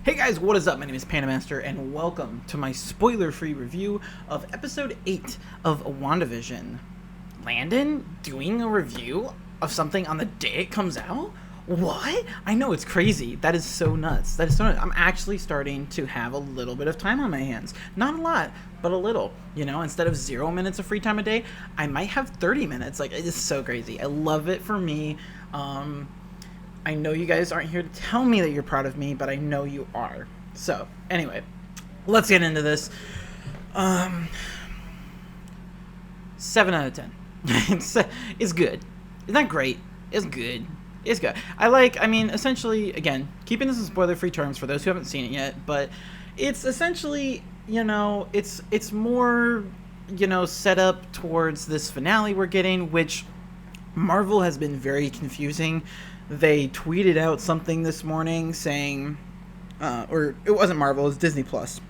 Hey guys, what is up? My name is PandaMaster, and welcome to my spoiler-free review of Episode 8 of WandaVision. Landon doing a review of something on the day it comes out? What? I know, it's crazy. That is so nuts. I'm actually starting to have a little bit of time on my hands. Not a lot, but a little. You know, instead of 0 minutes of free time a day, I might have 30 minutes. Like, it is so crazy. I love it for me. I know you guys aren't here to tell me that you're proud of me, but I know you are. So, anyway, let's get into this. 7 out of 10. It's good. It's not great. It's good. It's good. Essentially, again, keeping this in spoiler-free terms for those who haven't seen it yet, but it's essentially, it's more, set up towards this finale we're getting, which Marvel has been very confusing. They tweeted out something this morning saying, or it wasn't Marvel, it was Disney Plus.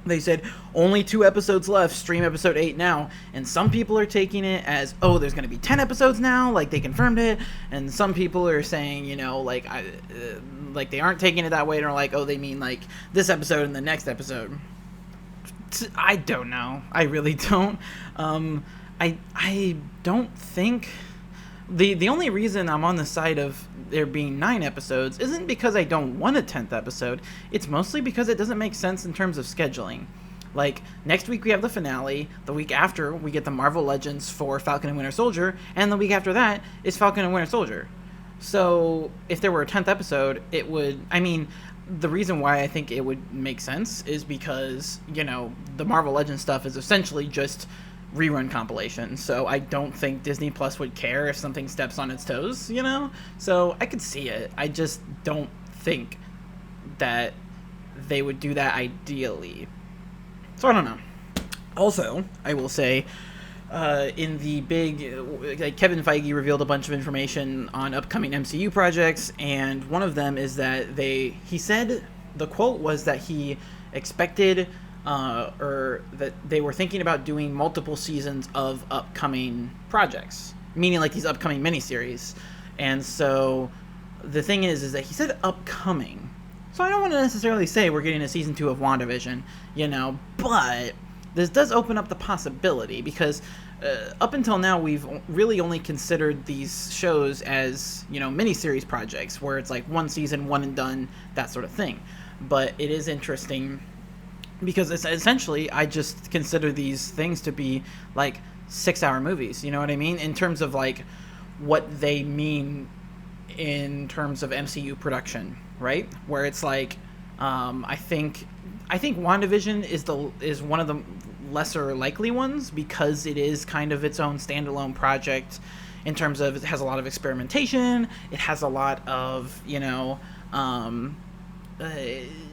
They said, only 2 episodes left, stream episode 8 now. And some people are taking it as, oh, there's going to be 10 episodes now, like they confirmed it. And some people are saying, like they aren't taking it that way. And are like, oh, they mean like this episode and the next episode. I don't know. I really don't. I don't think... The only reason I'm on the side of there being 9 episodes isn't because I don't want a 10th episode. It's mostly because it doesn't make sense in terms of scheduling. Like, next week we have the finale, the week after we get the Marvel Legends for Falcon and Winter Soldier, and the week after that is Falcon and Winter Soldier. So, if there were a 10th episode, it would... the reason why I think it would make sense is because, the Marvel Legends stuff is essentially just rerun compilation, so I don't think Disney Plus would care if something steps on its toes, so I could see it. I just don't think that they would do that ideally, so I don't know. Also, I will say, in the big, Kevin Feige revealed a bunch of information on upcoming MCU projects, and one of them is that he said, the quote was that he expected or that they were thinking about doing multiple seasons of upcoming projects, meaning like these upcoming miniseries. And so the thing is that he said upcoming, so I don't want to necessarily say we're getting a season 2 of WandaVision, but this does open up the possibility, because up until now we've really only considered these shows as, miniseries projects where it's like one season, one and done, that sort of thing. But it is interesting because it's essentially, I just consider these things to be like 6-hour movies, you know what I mean? In terms of like what they mean in terms of MCU production, right? Where it's like, I think WandaVision is one of the lesser likely ones, because it is kind of its own standalone project in terms of it has a lot of experimentation, it has a lot of,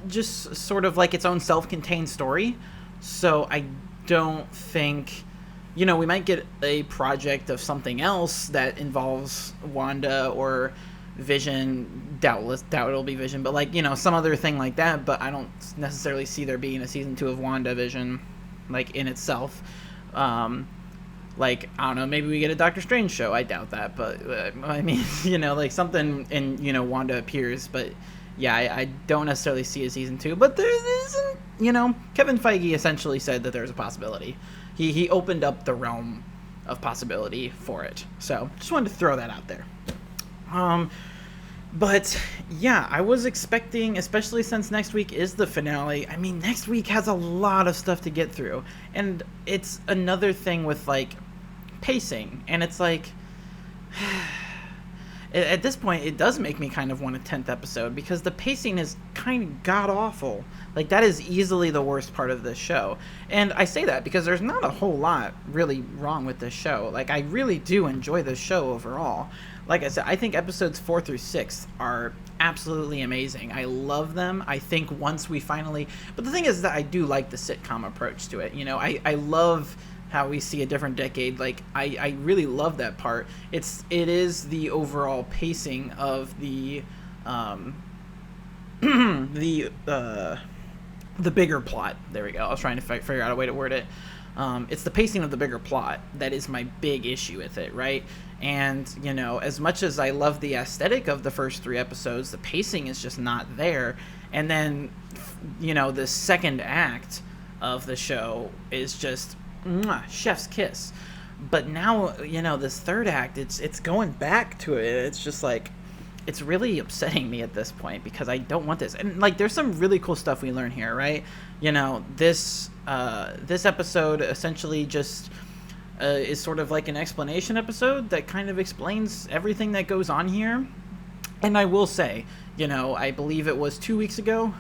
just sort of like its own self-contained story. So I don't think, we might get a project of something else that involves Wanda or Vision. Doubt it'll be Vision, but like, some other thing like that. But I don't necessarily see there being a season 2 of WandaVision, like, in itself. Like, I don't know, maybe we get a Doctor Strange show. I doubt that, but like something in, Wanda appears, but yeah, I don't necessarily see a season 2, but there isn't, Kevin Feige essentially said that there's a possibility. He opened up the realm of possibility for it. So, just wanted to throw that out there. But, yeah, I was expecting, especially since next week is the finale, next week has a lot of stuff to get through. And it's another thing with, like, pacing. And it's like... At this point, it does make me kind of want a 10th episode, because the pacing is kind of god-awful. Like, that is easily the worst part of this show. And I say that because there's not a whole lot really wrong with this show. Like, I really do enjoy this show overall. Like I said, I think episodes 4 through 6 are absolutely amazing. I love them. I think once we finally... But the thing is that I do like the sitcom approach to it. I love how we see a different decade. Like, I really love that part. It is the overall pacing of the the bigger plot. There we go. I was trying to figure out a way to word it. It's the pacing of the bigger plot that is my big issue with it, right? And, you know, as much as I love the aesthetic of the first 3 episodes, the pacing is just not there. And then, you know, the second act of the show is just chef's kiss. But now, you know, this third act, it's going back to it. It's just like, it's really upsetting me at this point because I don't want this. And like, there's some really cool stuff we learn here, right? You know, this episode essentially just is sort of like an explanation episode that kind of explains everything that goes on here. And I will say, you know, I believe it was 2 weeks ago,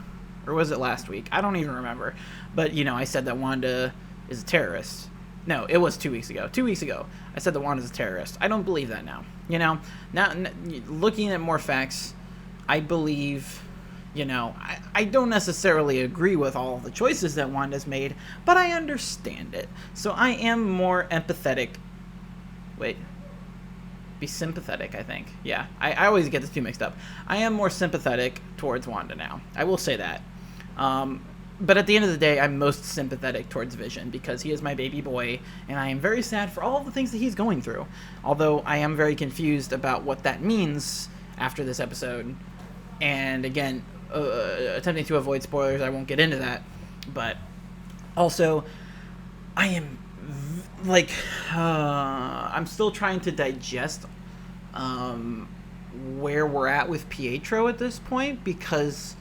or was it last week? I don't even remember. But, you know, I said that Wanda is a terrorist. No, it was 2 weeks ago. 2 weeks ago, I said that Wanda's a terrorist. I don't believe that now. You know, now looking at more facts, I believe, you know, I don't necessarily agree with all of the choices that Wanda's made, but I understand it. So I am more empathetic. Wait. Be sympathetic, I think. Yeah, I always get the two mixed up. I am more sympathetic towards Wanda now. I will say that. But at the end of the day, I'm most sympathetic towards Vision because he is my baby boy, and I am very sad for all the things that he's going through. Although I am very confused about what that means after this episode. And again, attempting to avoid spoilers, I won't get into that. But also, I am like, I'm still trying to digest where we're at with Pietro at this point because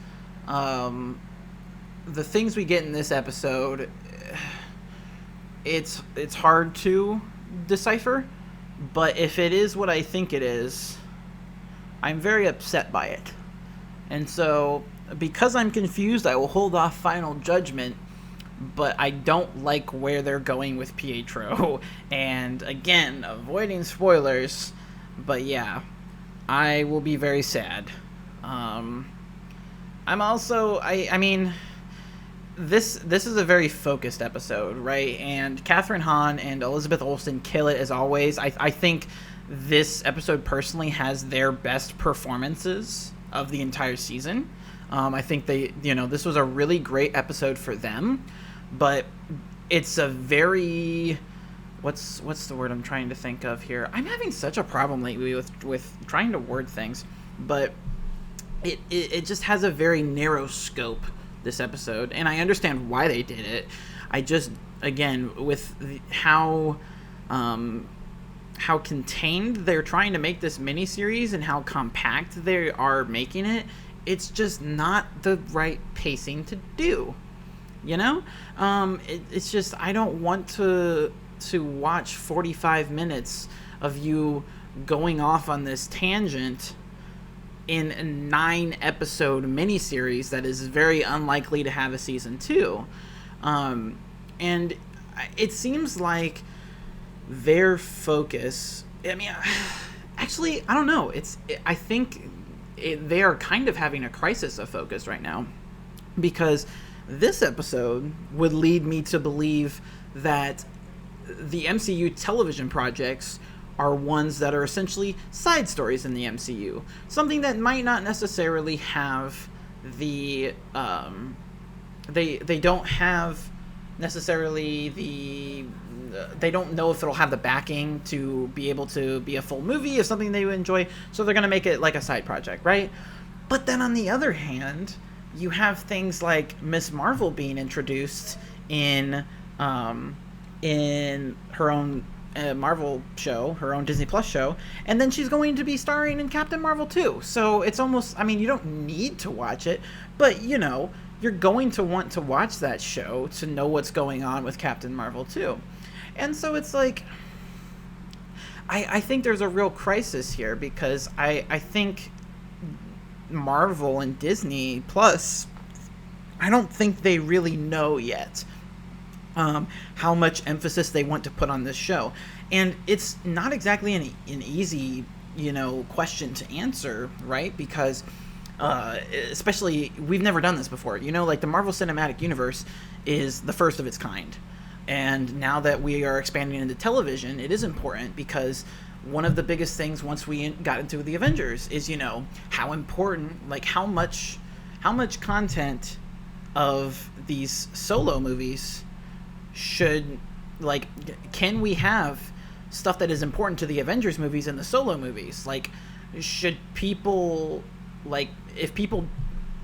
the things we get in this episode, it's hard to decipher, but if it is what I think it is, I'm very upset by it. And so, because I'm confused, I will hold off final judgment, but I don't like where they're going with Pietro. And again, avoiding spoilers, but yeah, I will be very sad. I'm also, I mean, this is a very focused episode, right? And Catherine Hahn and Elizabeth Olsen kill it as always. I think this episode personally has their best performances of the entire season. I think this was a really great episode for them, but it's a very, what's the word I'm trying to think of here? I'm having such a problem lately with trying to word things, but it just has a very narrow scope, this episode, and I understand why they did it. I just, again, with how contained they're trying to make this miniseries and how compact they are making it, it's just not the right pacing to do. You know, it's just, I don't want to watch 45 minutes of you going off on this tangent in a 9-episode miniseries that is very unlikely to have a season 2. And it seems like their focus, I mean, actually, I don't know. I think they are kind of having a crisis of focus right now, because this episode would lead me to believe that the MCU television projects are ones that are essentially side stories in the MCU. Something that might not necessarily have the... They don't have necessarily the... They don't know if it'll have the backing to be able to be a full movie of something they would enjoy, so they're going to make it like a side project, right? But then on the other hand, you have things like Miss Marvel being introduced in her own Marvel show, her own Disney Plus show, and then she's going to be starring in Captain Marvel too. So it's almost, I mean, you don't need to watch it, but you know, you're going to want to watch that show to know what's going on with Captain Marvel too. And so it's like, I think there's a real crisis here, because I think Marvel and Disney Plus, I don't think they really know yet how much emphasis they want to put on this show. And it's not exactly an easy, question to answer, right? Because especially, we've never done this before. Like the Marvel Cinematic Universe is the first of its kind. And now that we are expanding into television, it is important, because one of the biggest things once we got into the Avengers is, how important, like how much content of these solo movies should, like, can we have stuff that is important to the Avengers movies and the Solo movies. Like, should people, like, if people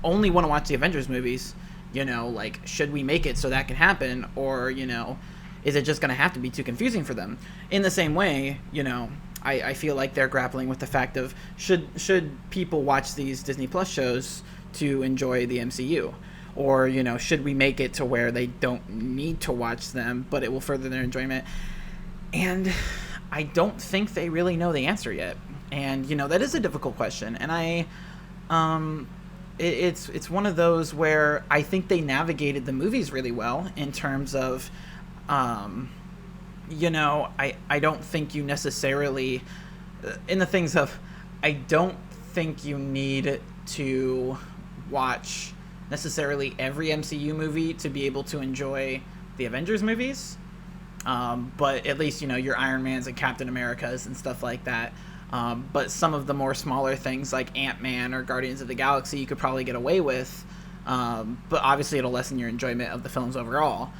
only want to watch the Avengers movies, you know, like, should we make it so that can happen? Or, you know, is it just going to have to be too confusing for them? In the same way, you know, I feel like they're grappling with the fact of, should people watch these Disney Plus shows to enjoy the MCU? Or, you know, should we make it to where they don't need to watch them, but it will further their enjoyment? And I don't think they really know the answer yet. And, you know, that is a difficult question. And it's one of those where I think they navigated the movies really well in terms of, you know, I don't think you necessarily, in the things of, I don't think you need to watch necessarily every MCU movie to be able to enjoy the Avengers movies. But at least, you know, your Iron Mans and Captain Americas and stuff like that. But some of the more smaller things like Ant-Man or Guardians of the Galaxy you could probably get away with. But obviously it'll lessen your enjoyment of the films overall.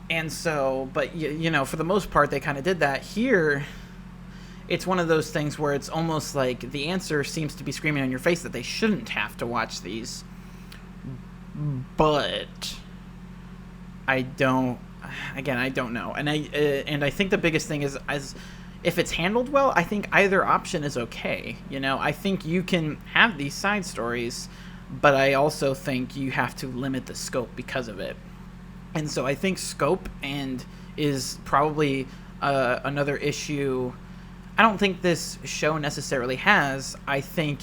And so, but, you know, for the most part, they kind of did that. Here, it's one of those things where it's almost like the answer seems to be screaming in your face that they shouldn't have to watch these. But I don't know. And I think the biggest thing is, as if it's handled well, I think either option is okay. You know, I think you can have these side stories, but I also think you have to limit the scope because of it. And so I think scope is probably another issue I don't think this show necessarily has. I think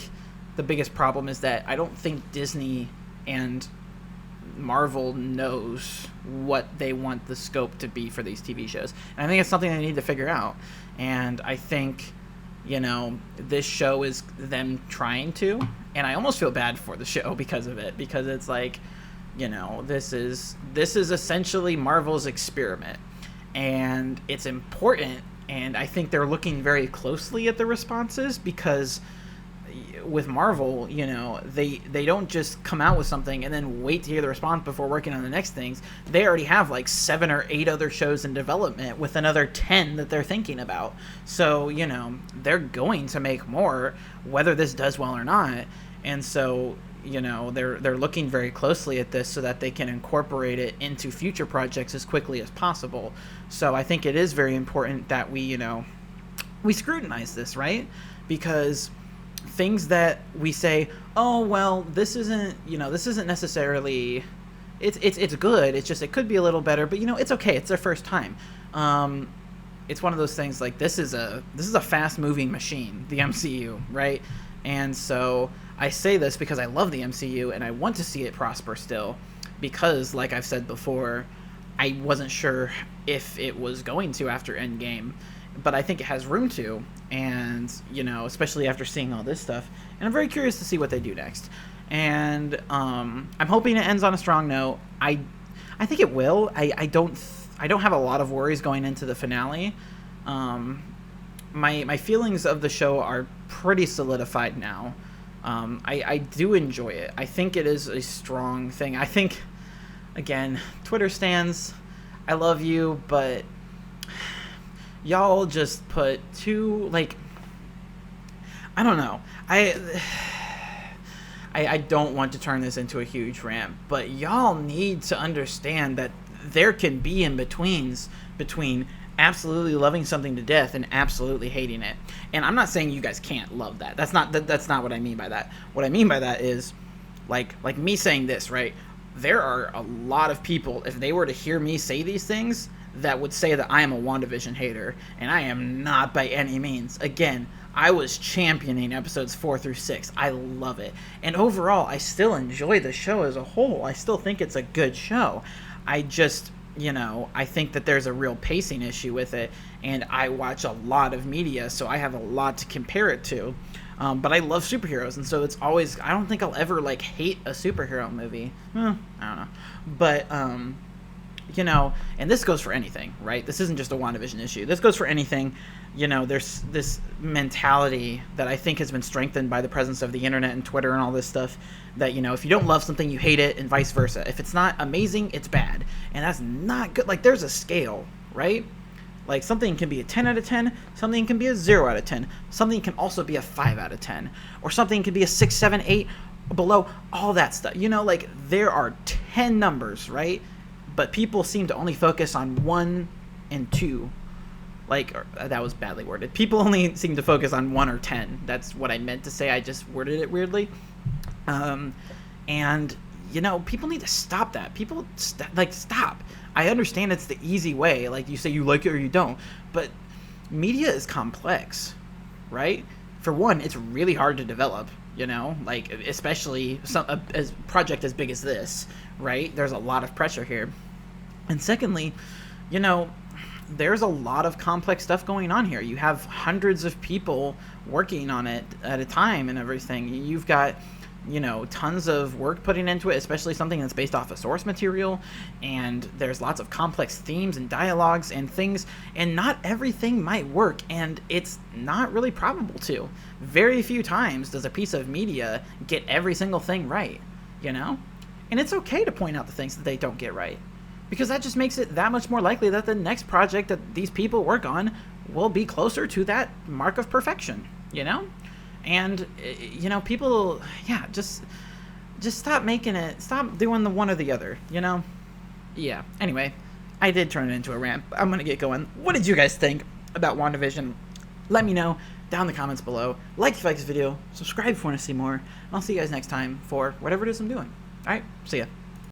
the biggest problem is that I don't think Disney and Marvel knows what they want the scope to be for these TV shows. And I think it's something they need to figure out. And I think, you know, this show is them trying to. And I almost feel bad for the show because of it. Because it's like, you know, this is essentially Marvel's experiment. And it's important. And I think they're looking very closely at the responses because with Marvel, you know, they don't just come out with something and then wait to hear the response before working on the next things. They already have like 7 or 8 other shows in development with another 10 that they're thinking about. So, you know, they're going to make more whether this does well or not. And so, you know, they're looking very closely at this so that they can incorporate it into future projects as quickly as possible. So I think it is very important that we, you know, we scrutinize this, right? Because things that we say, oh, well, this isn't necessarily, it's good. It's just, it could be a little better, but, you know, it's okay. It's their first time. It's one of those things like this is a fast moving machine, the MCU, right? And so I say this because I love the MCU and I want to see it prosper still because, like I've said before, I wasn't sure if it was going to after Endgame, but I think it has room to, and, you know, especially after seeing all this stuff, and I'm very curious to see what they do next. And I'm hoping it ends on a strong note. I think it will. I don't have a lot of worries going into the finale. My feelings of the show are pretty solidified now. I do enjoy it. I think it is a strong thing. I think, again, Twitter stans, I love you, but y'all just put too, like, I don't know. I don't want to turn this into a huge rant, but y'all need to understand that there can be in-betweens between absolutely loving something to death and absolutely hating it. And I'm not saying you guys can't love that. That's not what I mean by that. What I mean by that is, like me saying this, right? There are a lot of people, if they were to hear me say these things, that would say that I am a WandaVision hater, and I am not by any means. Again, I was championing episodes 4 through 6. I love it. And overall, I still enjoy the show as a whole. I still think it's a good show. I just, you know, I think that there's a real pacing issue with it, and I watch a lot of media, so I have a lot to compare it to. But I love superheroes, and so it's always, I don't think I'll ever, like, hate a superhero movie. I don't know. But, you know, and this goes for anything, right? This isn't just a WandaVision issue. This goes for anything. You know, there's this mentality that I think has been strengthened by the presence of the internet and Twitter and all this stuff that, you know, if you don't love something, you hate it, and vice versa. If it's not amazing, it's bad. And that's not good. Like, there's a scale, right? Like, something can be a 10 out of 10, something can be a 0 out of 10, something can also be a 5 out of 10, or something can be a 6, 7, 8, below, all that stuff. You know, like, there are 10 numbers, right? But people seem to only focus on 1 and 2. Like, that was badly worded. People only seem to focus on 1 or 10. That's what I meant to say. I just worded it weirdly. And, you know, people need to stop that. People, stop. I understand it's the easy way. Like, you say you like it or you don't. But media is complex, right? For one, it's really hard to develop, you know? Like, especially a project as big as this, right? There's a lot of pressure here. And secondly, you know, there's a lot of complex stuff going on here. You have hundreds of people working on it at a time and everything. You've got, you know, tons of work putting into it, especially something that's based off of source material, and there's lots of complex themes and dialogues and things, and not everything might work, and it's not really probable to. Very few times does a piece of media get every single thing right, you know? And it's okay to point out the things that they don't get right, because that just makes it that much more likely that the next project that these people work on will be closer to that mark of perfection, you know? And, you know, people, yeah, just stop making it, stop doing the one or the other, you know? Yeah, anyway, I did turn it into a rant. I'm going to get going. What did you guys think about WandaVision? Let me know down in the comments below. Like if you like this video, subscribe if you want to see more, and I'll see you guys next time for whatever it is I'm doing. Alright, see ya.